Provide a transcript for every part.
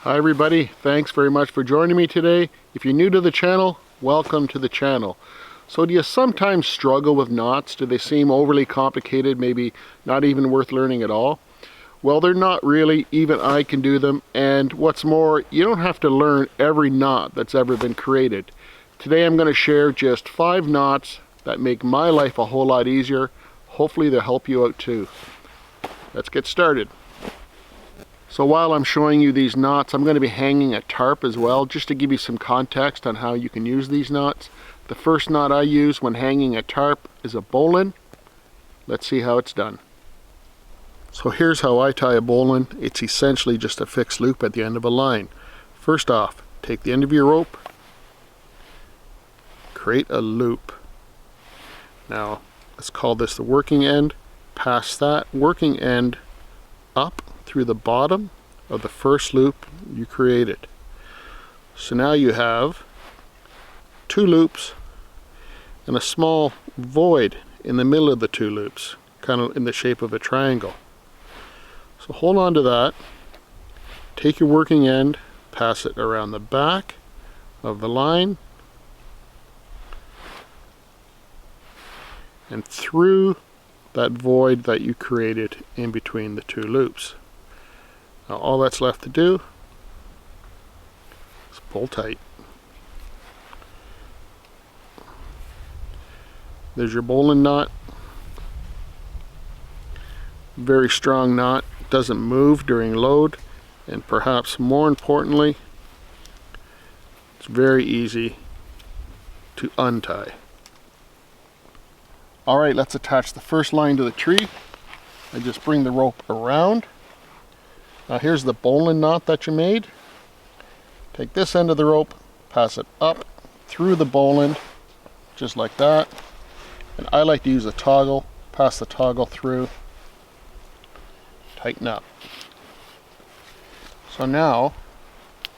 Hi everybody, thanks very much for joining me today. If you're new to the channel, welcome to the channel. So do you sometimes struggle with knots? Do they seem overly complicated, maybe not even worth learning at all? Well, they're not really. Even I can do them, and what's more, you don't have to learn every knot that's ever been created. Today I'm going to share just 5 knots that make my life a whole lot easier. Hopefully they'll help you out too. Let's get started. So while I'm showing you these knots, I'm going to be hanging a tarp as well, just to give you some context on how you can use these knots. The first knot I use when hanging a tarp is a bowline. Let's see how it's done. So here's how I tie a bowline. It's essentially just a fixed loop at the end of a line. First off, take the end of your rope, create a loop. Now let's call this the working end. Pass that working end up through the bottom of the first loop you created. So now you have 2 loops and a small void in the middle of the 2 loops, kind of in the shape of a triangle. So hold on to that, take your working end, pass it around the back of the line and through that void that you created in between the 2 loops. Now all that's left to do is pull tight. There's your bowline knot. Very strong knot, doesn't move during load, and perhaps more importantly, it's very easy to untie. Alright, let's attach the first line to the tree. I just bring the rope around. Now here's the bowline knot that you made. Take this end of the rope, pass it up through the bowline, just like that. And I like to use a toggle, pass the toggle through, tighten up. So now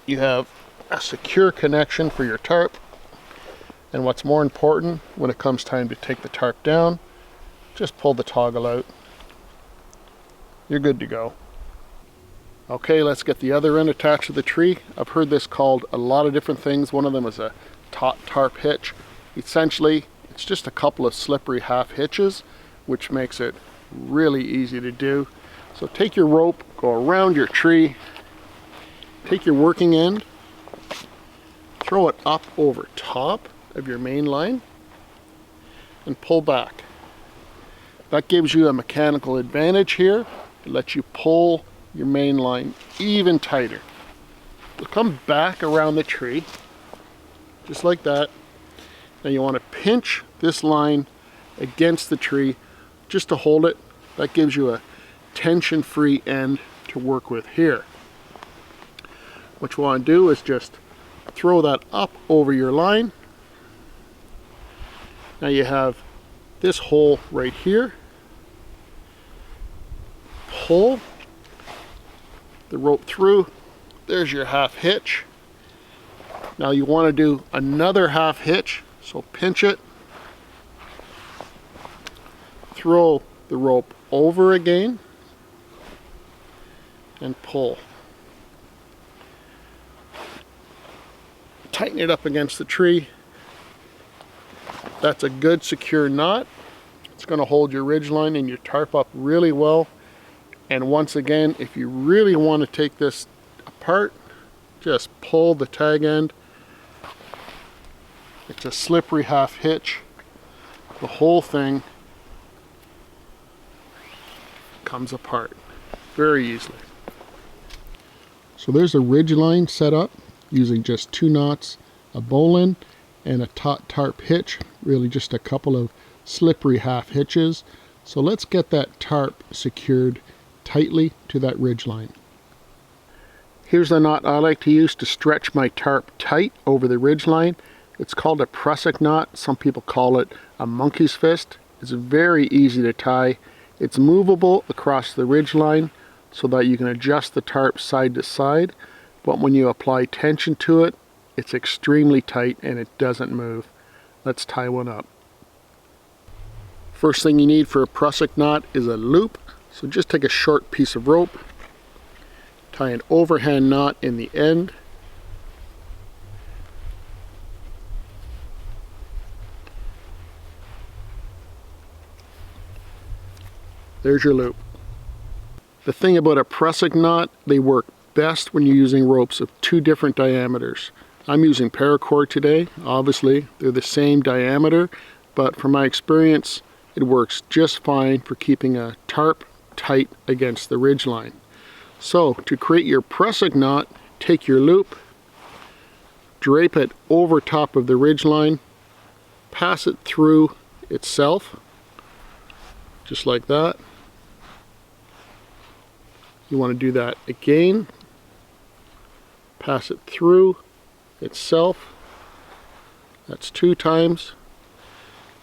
you have a secure connection for your tarp. And what's more important, when it comes time to take the tarp down, just pull the toggle out. You're good to go. Okay, let's get the other end attached to the tree. I've heard this called a lot of different things. One of them is a tarp hitch. Essentially, it's just a couple of slippery half hitches, which makes it really easy to do. So take your rope, go around your tree, take your working end, throw it up over top of your main line, and pull back. That gives you a mechanical advantage here. It lets you pull your main line even tighter. So come back around the tree, just like that. Now you want to pinch this line against the tree just to hold it. That gives you a tension-free end to work with here. What you want to do is just throw that up over your line. Now you have this hole right here. Pull the rope through. There's your half hitch. Now you want to do another half hitch, so pinch it, throw the rope over again, and pull. Tighten it up against the tree. That's a good secure knot. It's going to hold your ridgeline and your tarp up really well. And once again, if you really want to take this apart, just pull the tag end. It's a slippery half hitch. The whole thing comes apart very easily. So there's a ridgeline set up using just 2 knots, a bowline, and a tarp hitch, really just a couple of slippery half hitches. So let's get that tarp secured tightly to that ridgeline. Here's the knot I like to use to stretch my tarp tight over the ridgeline. It's called a Prusik knot. Some people call it a monkey's fist. It's very easy to tie. It's movable across the ridgeline so that you can adjust the tarp side to side, but when you apply tension to it, it's extremely tight and it doesn't move. Let's tie one up. First thing you need for a Prusik knot is a loop. So just take a short piece of rope, tie an overhand knot in the end. There's your loop. The thing about a Prusik knot, they work best when you're using ropes of 2 different diameters. I'm using paracord today. Obviously, they're the same diameter, but from my experience, it works just fine for keeping a tarp tight against the ridge line. So, to create your Prusik knot, take your loop, drape it over top of the ridge line, pass it through itself, just like that. You want to do that again, pass it through itself. That's 2 times.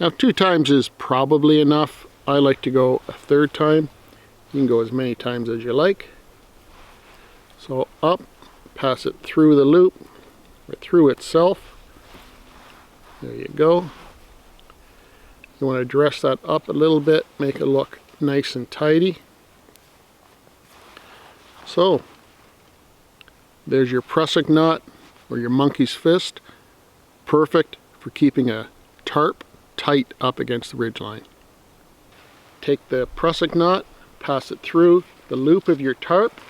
Now 2 times is probably enough. I like to go a 3rd time. You can go as many times as you like. So up, pass it through the loop, or through itself. There you go. You want to dress that up a little bit, make it look nice and tidy. So, there's your Prusik knot, or your monkey's fist. Perfect for keeping a tarp tight up against the ridgeline. Take the Prusik knot, pass it through the loop of your tarp.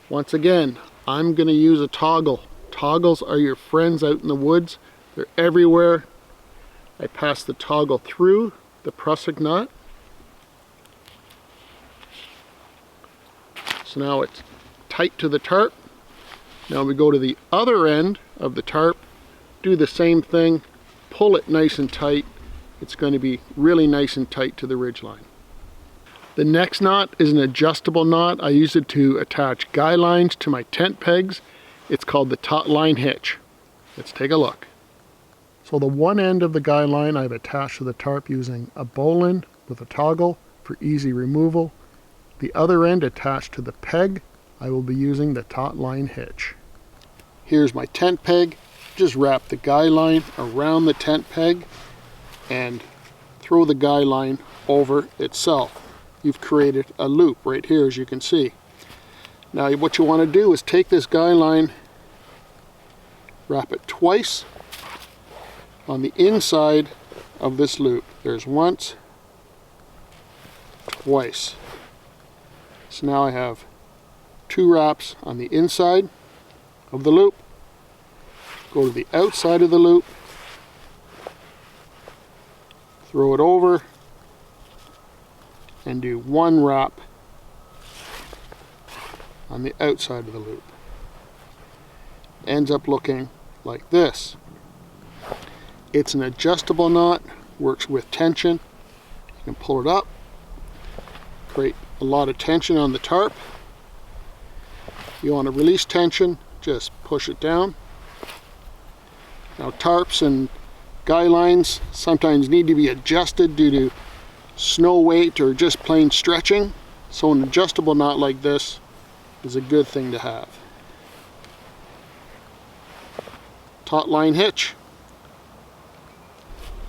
Once again, I'm going to use a toggle. Toggles are your friends out in the woods. They're everywhere. I pass the toggle through the Prusik knot. So now it's tight to the tarp. Now we go to the other end of the tarp, do the same thing, pull it nice and tight. It's going to be really nice and tight to the ridge line. The next knot is an adjustable knot. I use it to attach guy lines to my tent pegs. It's called the taut line hitch. Let's take a look. So the one end of the guy line I've attached to the tarp using a bowline with a toggle for easy removal. The other end attached to the peg, I will be using the taut line hitch. Here's my tent peg. Just wrap the guy line around the tent peg and throw the guy line over itself. You've created a loop right here, as you can see. Now what you want to do is take this guy line, wrap it twice on the inside of this loop. There's once, twice. So now I have 2 wraps on the inside of the loop. Go to the outside of the loop, throw it over, and do 1 wrap on the outside of the loop. Ends up looking like this. It's an adjustable knot, works with tension. You can pull it up, create a lot of tension on the tarp. You want to release tension, just push it down. Now tarps and guy lines sometimes need to be adjusted due to snow weight or just plain stretching. So an adjustable knot like this is a good thing to have. Taut line hitch.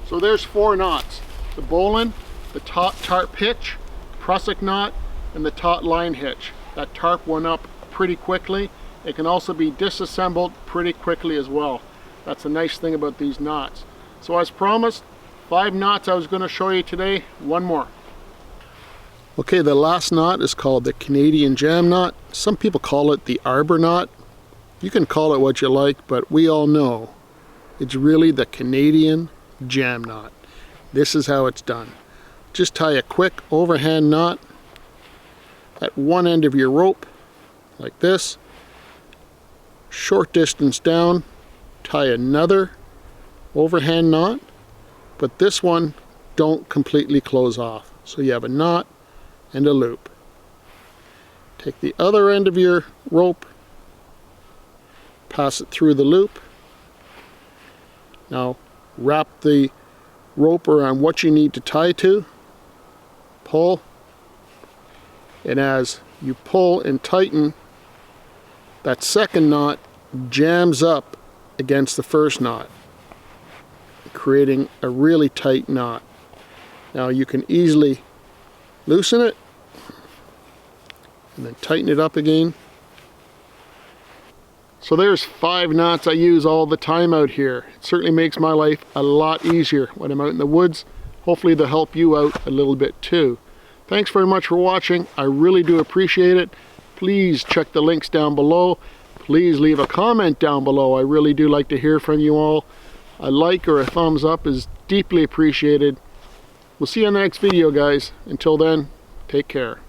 So there's 4 knots. The bowline, the taut tarp hitch, Prusik knot, and the taut line hitch. That tarp went up pretty quickly. It can also be disassembled pretty quickly as well. That's the nice thing about these knots. So as promised, 5 knots I was going to show you today, 1 more. Okay, the last knot is called the Canadian jam knot. Some people call it the arbor knot. You can call it what you like, but we all know it's really the Canadian jam knot. This is how it's done. Just tie a quick overhand knot at one end of your rope, like this. Short distance down, tie another overhand knot, but this one don't completely close off. So you have a knot and a loop. Take the other end of your rope, pass it through the loop. Now wrap the rope around what you need to tie to, pull, and as you pull and tighten, that second knot jams up against the first knot, creating a really tight knot. Now you can easily loosen it and then tighten it up again. So there's 5 knots I use all the time out here. It certainly makes my life a lot easier when I'm out in the woods. Hopefully they'll help you out a little bit too. Thanks very much for watching. I really do appreciate it. Please check the links down below. Please leave a comment down below. I really do like to hear from you all. A like or a thumbs up is deeply appreciated. We'll see you on the next video, guys. Until then, take care.